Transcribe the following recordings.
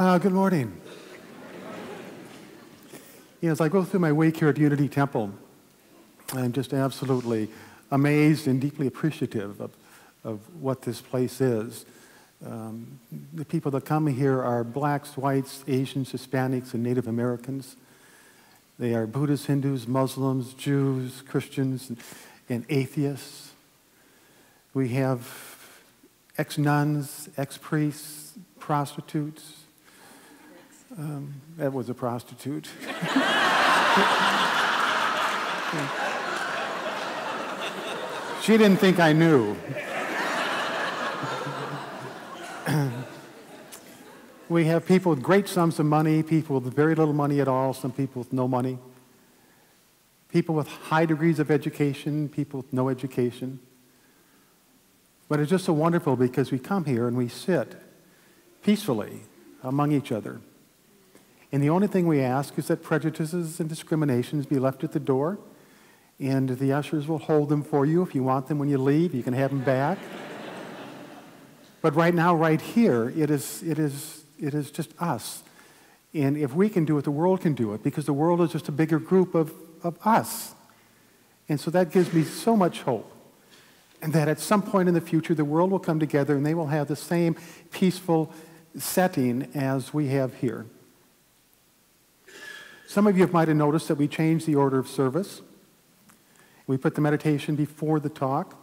Good morning. As I go through my week here at Unity Temple, I'm just absolutely amazed and deeply appreciative of what this place is. The people that come here are blacks, whites, Asians, Hispanics, and Native Americans. They are Buddhists, Hindus, Muslims, Jews, Christians, and atheists. We have ex-nuns, ex-priests, prostitutes. That was a prostitute. She didn't think I knew. We have people with great sums of money, people with very little money at all, some people with no money, people with high degrees of education, people with no education. But it's just so wonderful because we come here and we sit peacefully among each other. And the only thing we ask is that prejudices and discriminations be left at the door, and the ushers will hold them for you. If you want them when you leave, you can have them back. But right now, right here, it is just us. And if we can do it, the world can do it, because the world is just a bigger group of us. And so that gives me so much hope. And that at some point in the future, the world will come together and they will have the same peaceful setting as we have here. Some of you might have noticed that we changed the order of service. We put the meditation before the talk.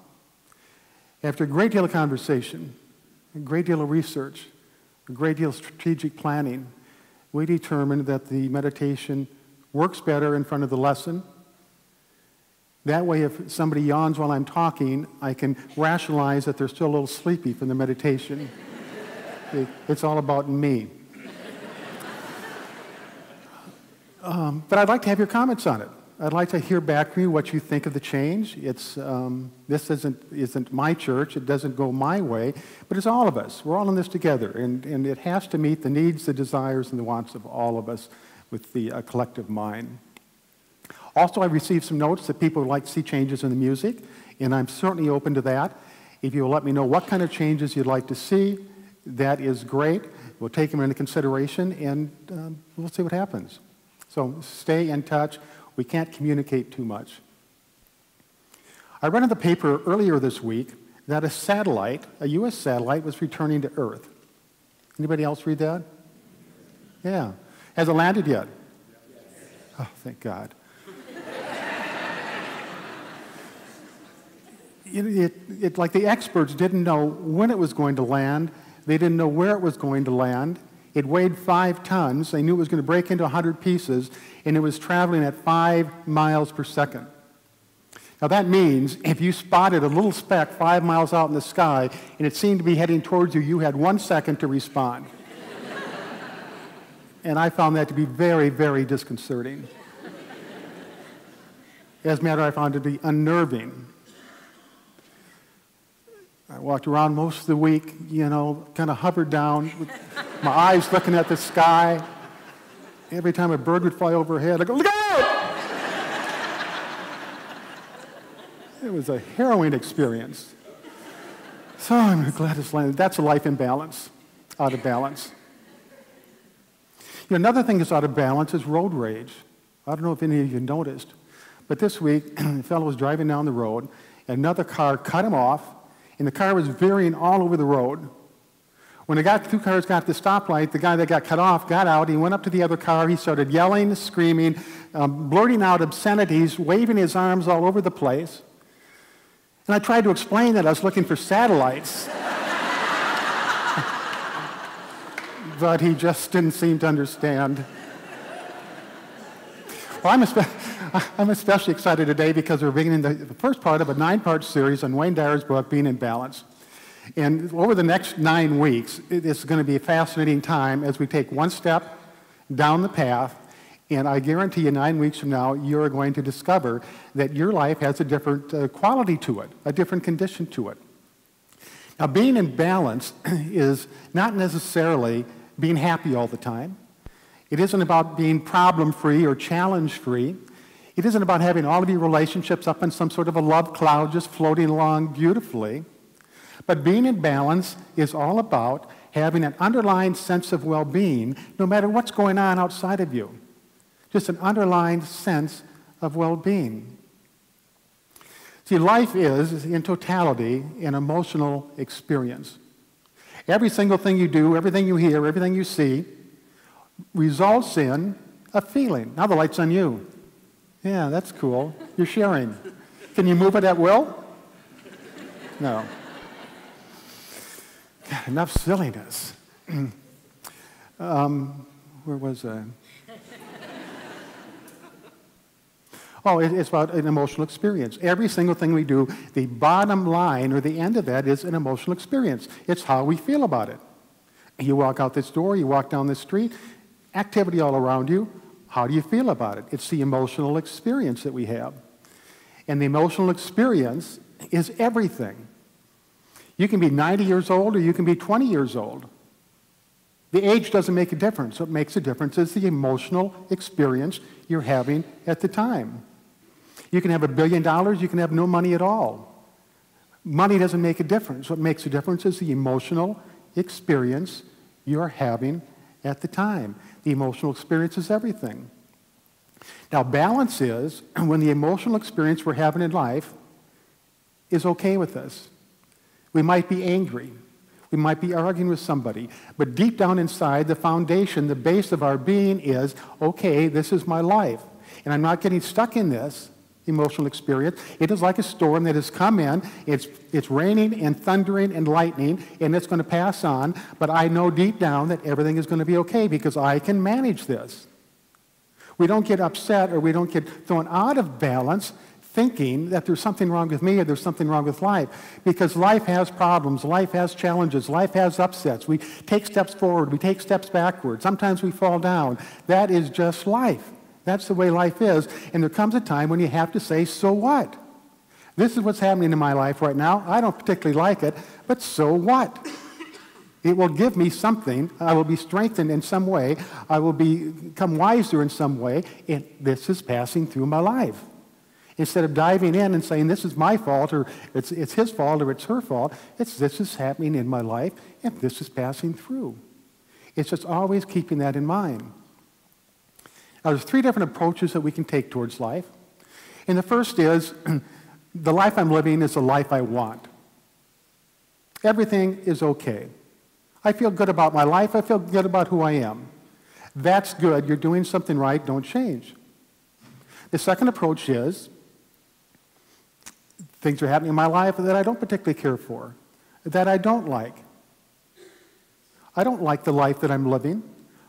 After a great deal of conversation, a great deal of research, a great deal of strategic planning, we determined that the meditation works better in front of the lesson. That way, if somebody yawns while I'm talking, I can rationalize that they're still a little sleepy from the meditation. It's all about me. But I'd like to have your comments on it. I'd like to hear back from you what you think of the change. This isn't my church. It doesn't go my way. But it's all of us. We're all in this together. And it has to meet the needs, the desires, and the wants of all of us with the collective mind. Also, I received some notes that people would like to see changes in the music. And I'm certainly open to that. If you'll let me know what kind of changes you'd like to see, that is great. We'll take them into consideration, and we'll see what happens. So stay in touch. We can't communicate too much. I read in the paper earlier this week that a satellite, a U.S. satellite, was returning to Earth. Anybody else read that? Yeah. Has it landed yet? Oh, thank God. Like the experts didn't know when it was going to land. They didn't know where it was going to land. It weighed 5 tons. They knew it was going to break into 100 pieces, and it was traveling at 5 miles per second. Now that means if you spotted a little speck 5 miles out in the sky, and it seemed to be heading towards you, you had 1 second to respond. And I found that to be very, very disconcerting. As a matter, I found it to be unnerving. I walked around most of the week, kind of hovered down with my eyes looking at the sky. Every time a bird would fly overhead, I'd go, look out! It was a harrowing experience. So I'm glad it's landed. That's a life imbalance, out of balance. Another thing that's out of balance is road rage. I don't know if any of you noticed, but this week, a fellow was driving down the road, and another car cut him off, and the car was veering all over the road. When the 2 cars got to the stoplight, the guy that got cut off got out. He went up to the other car. He started yelling, screaming, blurting out obscenities, waving his arms all over the place. And I tried to explain that I was looking for satellites. But he just didn't seem to understand. Well, I'm especially excited today because we're beginning the first part of a 9-part series on Wayne Dyer's book, Being in Balance. And over the next 9 weeks, it's going to be a fascinating time as we take one step down the path, and I guarantee you 9 weeks from now, you're going to discover that your life has a different quality to it, a different condition to it. Now, being in balance is not necessarily being happy all the time. It isn't about being problem-free or challenge-free. It isn't about having all of your relationships up in some sort of a love cloud just floating along beautifully. But being in balance is all about having an underlying sense of well-being no matter what's going on outside of you. Just an underlying sense of well-being. See, life is, in totality, an emotional experience. Every single thing you do, everything you hear, everything you see results in a feeling. Now the light's on you. Yeah, that's cool. You're sharing. Can you move it at will? No. God, enough silliness. Where was I? Oh, it's about an emotional experience. Every single thing we do, the bottom line or the end of that is an emotional experience. It's how we feel about it. You walk out this door, you walk down this street, activity all around you. How do you feel about it? It's the emotional experience that we have. And the emotional experience is everything. You can be 90 years old or you can be 20 years old. The age doesn't make a difference. What makes a difference is the emotional experience you're having at the time. You can have $1 billion, you can have no money at all. Money doesn't make a difference. What makes a difference is the emotional experience you're having at the time. The emotional experience is everything. Now, balance is when the emotional experience we're having in life is okay with us. We might be angry. We might be arguing with somebody. But deep down inside, the foundation, the base of our being is, okay, this is my life. And I'm not getting stuck in this emotional experience. It is like a storm that has come in. It's raining and thundering and lightning, and it's going to pass on. But I know deep down that everything is going to be okay because I can manage this. We don't get upset or we don't get thrown out of balance thinking that there's something wrong with me or there's something wrong with life. Because life has problems, life has challenges, life has upsets. We take steps forward, we take steps backward. Sometimes we fall down. That is just life. That's the way life is. And there comes a time when you have to say, so what? This is what's happening in my life right now. I don't particularly like it, but so what? It will give me something. I will be strengthened in some way. I will become wiser in some way. And this is passing through my life. Instead of diving in and saying, this is my fault, or it's his fault, or it's her fault, this is happening in my life, and this is passing through. It's just always keeping that in mind. Now, there's 3 different approaches that we can take towards life. And the first is, the life I'm living is the life I want. Everything is okay. I feel good about my life. I feel good about who I am. That's good. You're doing something right. Don't change. The second approach is, things are happening in my life that I don't particularly care for, that I don't like. I don't like the life that I'm living.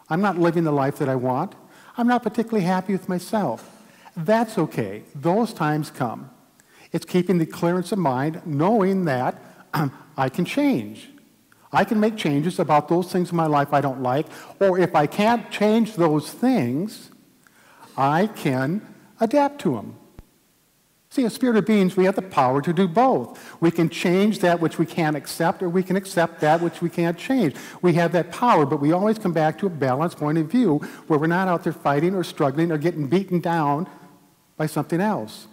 I'm not living the life that I want. I'm not particularly happy with myself. That's okay. Those times come. It's keeping the clearance of mind, knowing that I can change. I can make changes about those things in my life I don't like, or if I can't change those things, I can adapt to them. See, as spirit beings, we have the power to do both. We can change that which we can't accept, or we can accept that which we can't change. We have that power, but we always come back to a balanced point of view where we're not out there fighting or struggling or getting beaten down by something else.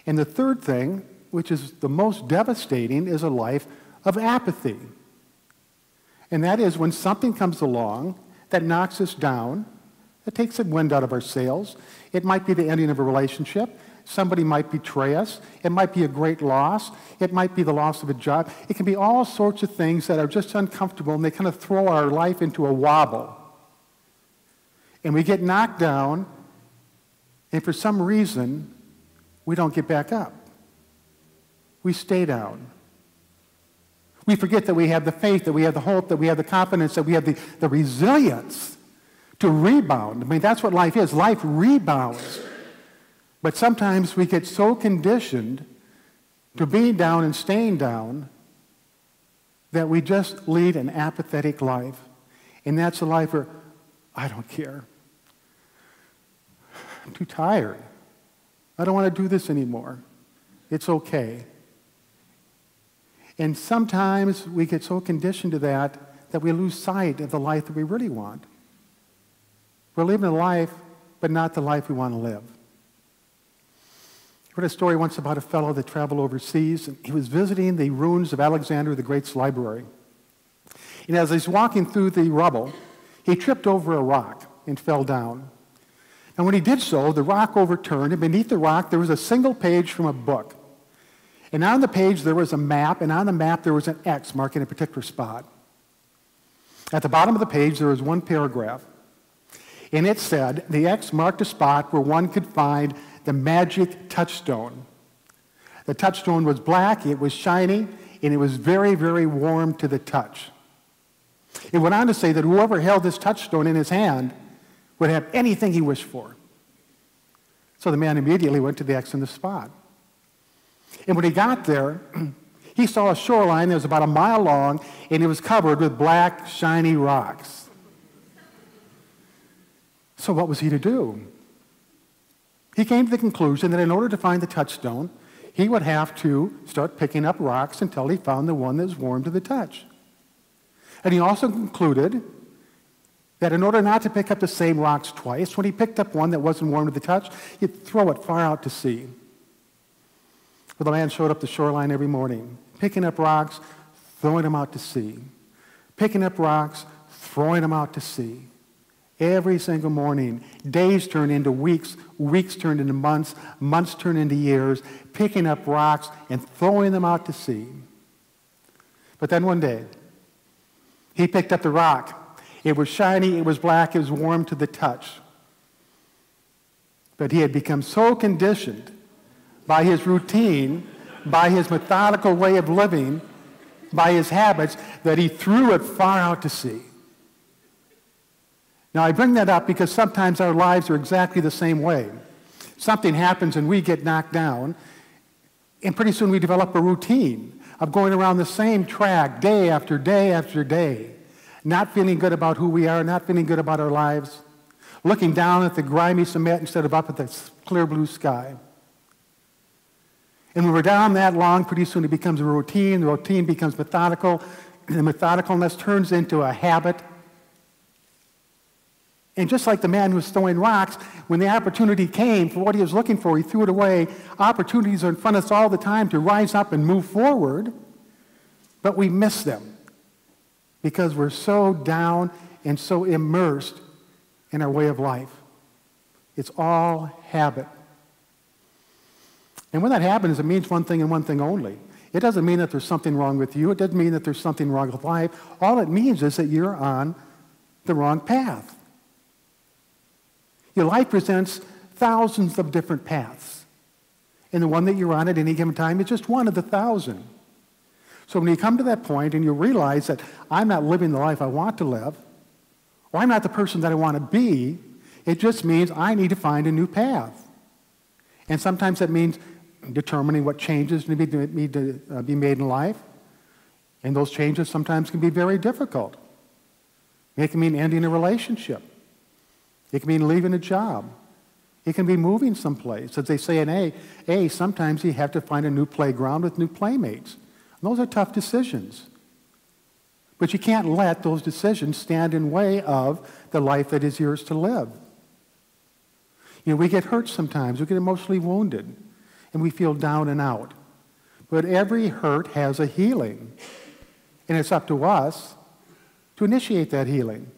And the third thing, which is the most devastating, is a life of apathy. And that is when something comes along that knocks us down, that takes the wind out of our sails. It might be the ending of a relationship. Somebody might betray us. It might be a great loss. It might be the loss of a job. It can be all sorts of things that are just uncomfortable, and they kind of throw our life into a wobble. And we get knocked down, and for some reason, we don't get back up. We stay down. We forget that we have the faith, that we have the hope, that we have the confidence, that we have the resilience to rebound. I mean, that's what life is. Life rebounds. But sometimes we get so conditioned to being down and staying down that we just lead an apathetic life. And that's a life where I don't care. I'm too tired. I don't want to do this anymore. It's okay. And sometimes we get so conditioned to that we lose sight of the life that we really want. We're living a life, but not the life we want to live. I read a story once about a fellow that traveled overseas, and he was visiting the ruins of Alexander the Great's library. And as he's walking through the rubble, he tripped over a rock and fell down. And when he did so, the rock overturned, and beneath the rock there was a single page from a book. And on the page there was a map, and on the map there was an X marking a particular spot. At the bottom of the page there was one paragraph, and it said, the X marked a spot where one could find the magic touchstone. The touchstone was black, it was shiny, and it was very, very warm to the touch. It went on to say that whoever held this touchstone in his hand would have anything he wished for. So the man immediately went to the X in the spot. And when he got there, he saw a shoreline that was about a mile long, and it was covered with black, shiny rocks. So what was he to do? He came to the conclusion that in order to find the touchstone, he would have to start picking up rocks until he found the one that was warm to the touch. And he also concluded that in order not to pick up the same rocks twice, when he picked up one that wasn't warm to the touch, he'd throw it far out to sea. Well, the man showed up the shoreline every morning, picking up rocks, throwing them out to sea. Picking up rocks, throwing them out to sea. Every single morning, days turned into weeks, weeks turned into months, months turned into years, picking up rocks and throwing them out to sea. But then one day, he picked up the rock. It was shiny, it was black, it was warm to the touch. But he had become so conditioned by his routine, by his methodical way of living, by his habits, that he threw it far out to sea. Now, I bring that up because sometimes our lives are exactly the same way. Something happens and we get knocked down, and pretty soon we develop a routine of going around the same track day after day after day, not feeling good about who we are, not feeling good about our lives, looking down at the grimy cement instead of up at the clear blue sky. And when we're down that long, pretty soon it becomes a routine, the routine becomes methodical, and the methodicalness turns into a habit. And just like the man who was throwing rocks, when the opportunity came for what he was looking for, he threw it away. Opportunities are in front of us all the time to rise up and move forward, but we miss them because we're so down and so immersed in our way of life. It's all habit. And when that happens, it means one thing and one thing only. It doesn't mean that there's something wrong with you. It doesn't mean that there's something wrong with life. All it means is that you're on the wrong path. Your life presents thousands of different paths. And the one that you're on at any given time is just one of the thousand. So when you come to that point and you realize that I'm not living the life I want to live, or I'm not the person that I want to be, it just means I need to find a new path. And sometimes that means determining what changes need to be made in life. And those changes sometimes can be very difficult. It can mean ending a relationship. It can mean leaving a job. It can be moving someplace. As they say in A, sometimes you have to find a new playground with new playmates. And those are tough decisions. But you can't let those decisions stand in way of the life that is yours to live. You know, we get hurt sometimes. We get emotionally wounded. And we feel down and out. But every hurt has a healing. And it's up to us to initiate that healing.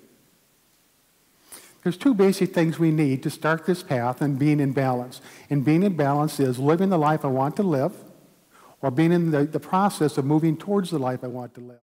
There's two basic things we need to start this path and being in balance. And being in balance is living the life I want to live, or being in the process of moving towards the life I want to live.